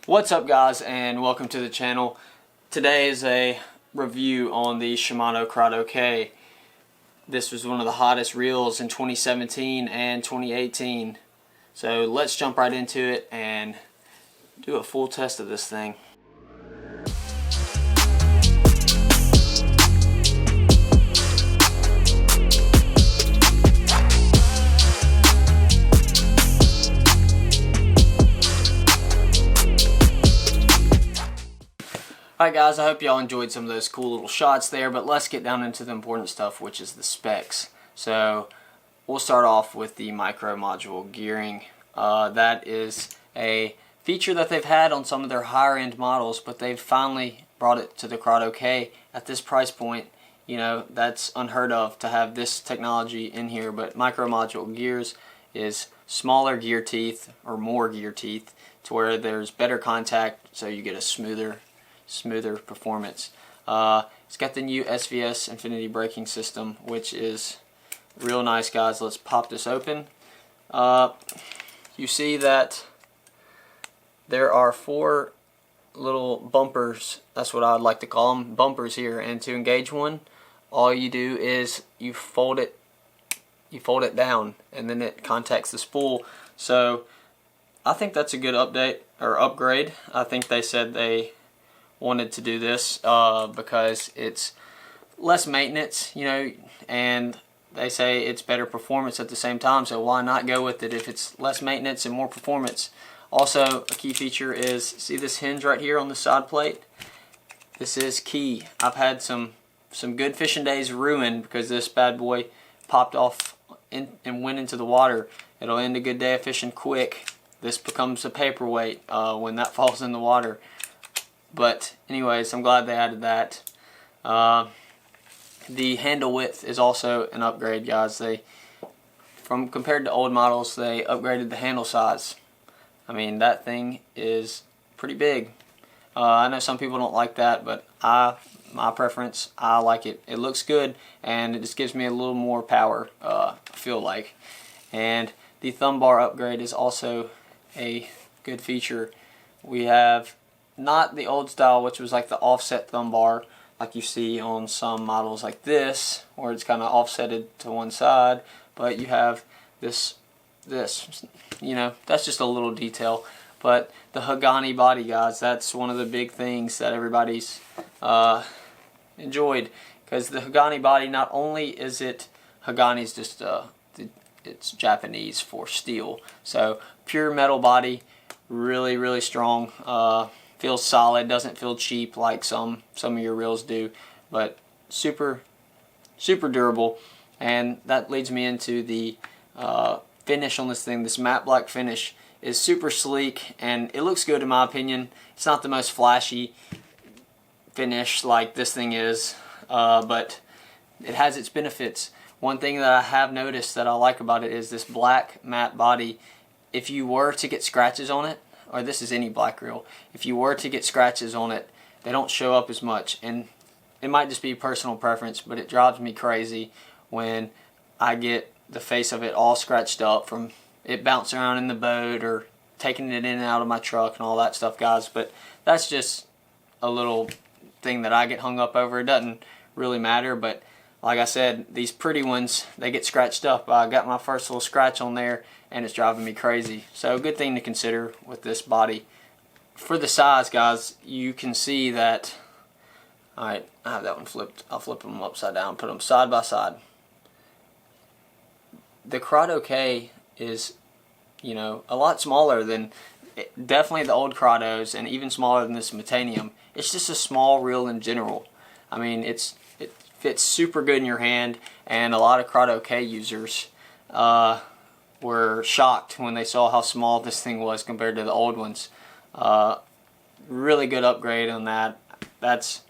What's up guys, and welcome to the channel. Today is a review on the Shimano Curado K. This was one of the hottest reels in 2017 and 2018. So let's jump right into it and do a full test of this thing. Alright guys, I hope y'all enjoyed some of those cool little shots there, but let's get down into the important stuff, which is the specs. So we'll start off with the micro module gearing. That is a feature that they've had on some of their higher end models, but they've finally brought it to the Curado K at this price point. You know, that's unheard of to have this technology in here, but micro module gears is smaller gear teeth or more gear teeth to where there's better contact, so you get a smoother performance. It's got the new SVS Infinity braking system, which is real nice, guys. Let's pop this open. You see that there are 4 little bumpers. That's what I would like to call them, bumpers here. And to engage one, all you do is you fold it down, and then it contacts the spool. So I think that's a good update or upgrade. I think they said they wanted to do this because it's less maintenance, you know, and they say it's better performance at the same time, so why not go with it if it's less maintenance and more performance. Also, a key feature is, see this hinge right here on the side plate? This is key. I've had some good fishing days ruined because this bad boy popped off and went into the water. It'll end a good day of fishing quick. This becomes a paperweight when that falls in the water. But anyways, I'm glad they added that. The handle width is also an upgrade, guys. Compared to old models, they upgraded the handle size. I mean, that thing is pretty big. I know some people don't like that, but my preference, I like it. It looks good, and it just gives me a little more power, I feel like. And the thumb bar upgrade is also a good feature. We have not the old style, which was like the offset thumb bar like you see on some models like this, where it's kind of offsetted to one side, but you have this, you know, that's just a little detail. But the Hagani body, guys, that's one of the big things that everybody's enjoyed, because the Hagani body, not only is it, Hagani's just it's Japanese for steel, so pure metal body, really strong. Feels solid, doesn't feel cheap like some of your reels do, but super durable. And that leads me into the finish on this thing. This matte black finish is super sleek, and it looks good in my opinion. It's not the most flashy finish like this thing is, but it has its benefits. One thing that I have noticed that I like about it is this black matte body. If you were to get scratches on it, or this is any black reel, if you were to get scratches on it, they don't show up as much. And it might just be personal preference, but it drives me crazy when I get the face of it all scratched up from it bouncing around in the boat or taking it in and out of my truck and all that stuff, guys. But that's just a little thing that I get hung up over. It doesn't really matter, but like I said, these pretty ones, they get scratched up. I got my first little scratch on there, and it's driving me crazy. So a good thing to consider with this body. For the size, guys, you can see that, alright, I have that one flipped. I'll flip them upside down, put them side by side. The Curado K is, you know, a lot smaller than, definitely the old Curados, and even smaller than this Metanium. It's just a small reel in general. I mean, it fits super good in your hand, and a lot of Curado K users were shocked when they saw how small this thing was compared to the old ones. Really good upgrade on that. That's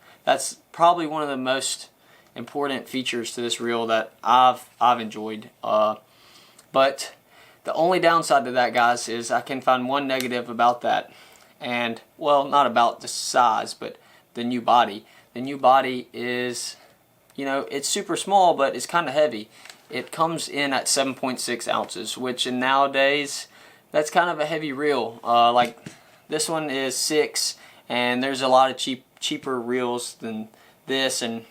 probably one of the most important features to this reel that I've enjoyed. But the only downside to that, guys, is I can find one negative about that, and well, not about the size, but the new body. The new body is, you know, it's super small, but it's kind of heavy. It comes in at 7.6 ounces, which in nowadays, that's kind of a heavy reel. Like This one is 6, and there's a lot of cheaper reels than this, and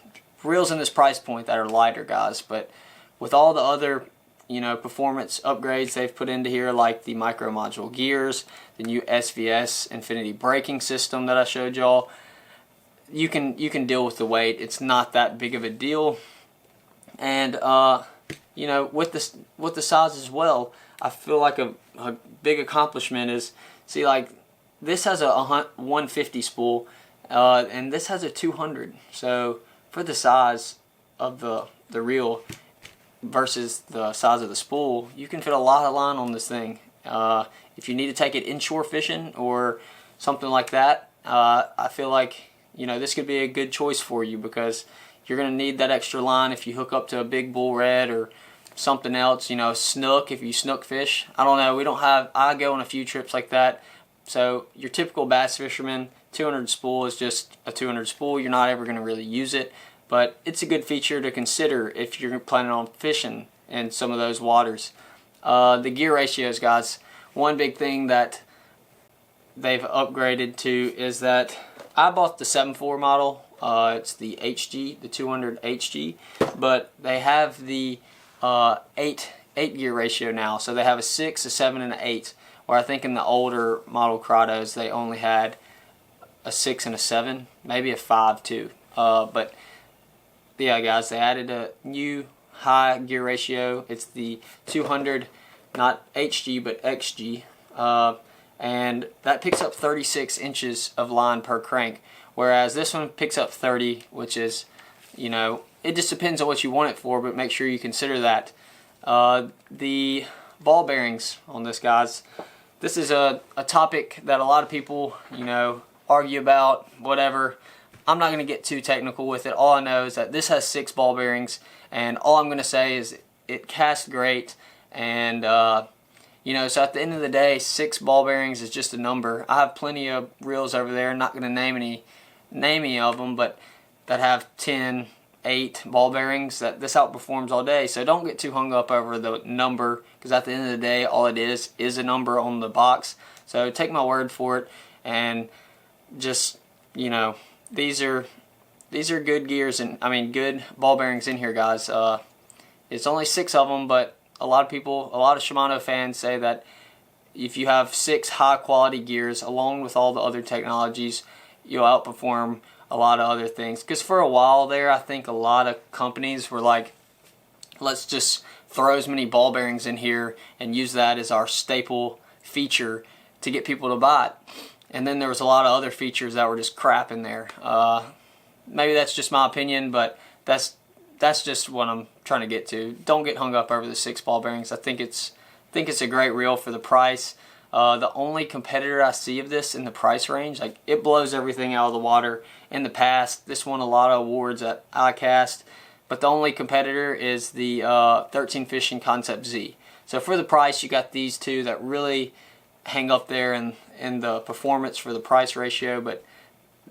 reels in this price point that are lighter, guys. But with all the other, you know, performance upgrades they've put into here, like the micro module gears, the new SVS Infinity braking system that I showed y'all, you can deal with the weight. It's not that big of a deal. And you know, with the size as well, I feel like a big accomplishment is, see, like this has a 150 spool, and this has a 200. So for the size of the reel versus the size of the spool, you can fit a lot of line on this thing. If you need to take it inshore fishing or something like that, I feel like, you know, this could be a good choice for you, because you're going to need that extra line if you hook up to a big bull red or something else, you know, snook, if you snook fish. I don't know, we don't have, I go on a few trips like that. So your typical bass fisherman, 200 spool is just a 200 spool. You're not ever going to really use it, but it's a good feature to consider if you're planning on fishing in some of those waters. The gear ratios, guys, one big thing that they've upgraded to is that I bought the 7.4 model. It's the HG, the 200 HG, but they have the 8 gear ratio now. So they have a 6, a 7, and an 8. Where I think in the older model Crados they only had a 6 and a 7, maybe a 5 too. But yeah, guys, they added a new high gear ratio. It's the 200, not HG but XG, and that picks up 36 inches of line per crank, whereas this one picks up 30, which is, you know, it just depends on what you want it for, but make sure you consider that. The ball bearings on this, guys, this is a topic that a lot of people, you know, argue about, whatever. I'm not going to get too technical with it. All I know is that this has 6 ball bearings, and all I'm going to say is it casts great, and you know, so at the end of the day, 6 ball bearings is just a number. I have plenty of reels over there, not going to name any of them, but that have 10, 8 ball bearings. That this outperforms all day. So don't get too hung up over the number, because at the end of the day, all it is a number on the box. So take my word for it, and just, you know, these are good gears, and I mean good ball bearings in here, guys. It's only 6 of them, but a lot of people, a lot of Shimano fans say that if you have 6 high quality gears along with all the other technologies, you'll outperform a lot of other things. Because for a while there, I think a lot of companies were like, let's just throw as many ball bearings in here and use that as our staple feature to get people to buy it. And then there was a lot of other features that were just crap in there. Maybe that's just my opinion, but that's just what I'm trying to get to. Don't get hung up over the 6 ball bearings. I think it's a great reel for the price. The only competitor I see of this in the price range, like, it blows everything out of the water. In the past, this won a lot of awards at ICAST, but the only competitor is the 13 Fishing Concept Z. So for the price, you got these two that really hang up there in the performance for the price ratio. But,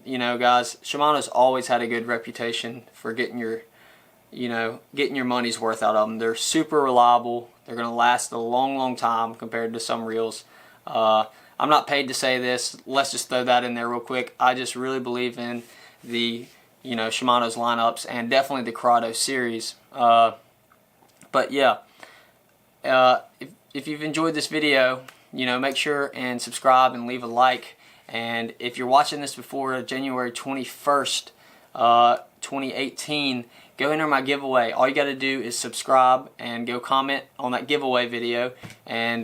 you know, guys, Shimano's always had a good reputation for getting your money's worth out of them. They're super reliable. They're going to last a long, long time compared to some reels. I'm not paid to say this. Let's just throw that in there real quick. I just really believe in the, you know, Shimano's lineups, and definitely the Crado series. But yeah, if you've enjoyed this video, you know, make sure and subscribe and leave a like. And if you're watching this before January 21st, 2018, go enter my giveaway. All you got to do is subscribe and go comment on that giveaway video, and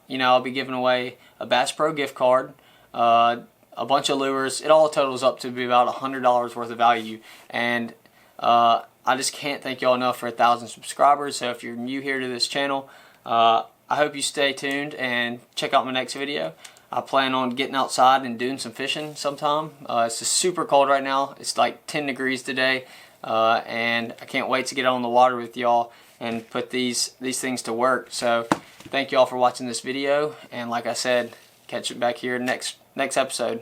you know, I'll be giving away a Bass Pro gift card, a bunch of lures. It all totals up to be about $100 worth of value, and I just can't thank y'all enough for 1,000 subscribers. So if you're new here to this channel, I hope you stay tuned and check out my next video. I plan on getting outside and doing some fishing sometime. It's just super cold right now. It's like 10 degrees today, and I can't wait to get on the water with y'all and put these things to work. So thank y'all for watching this video, and like I said, catch it back here next episode.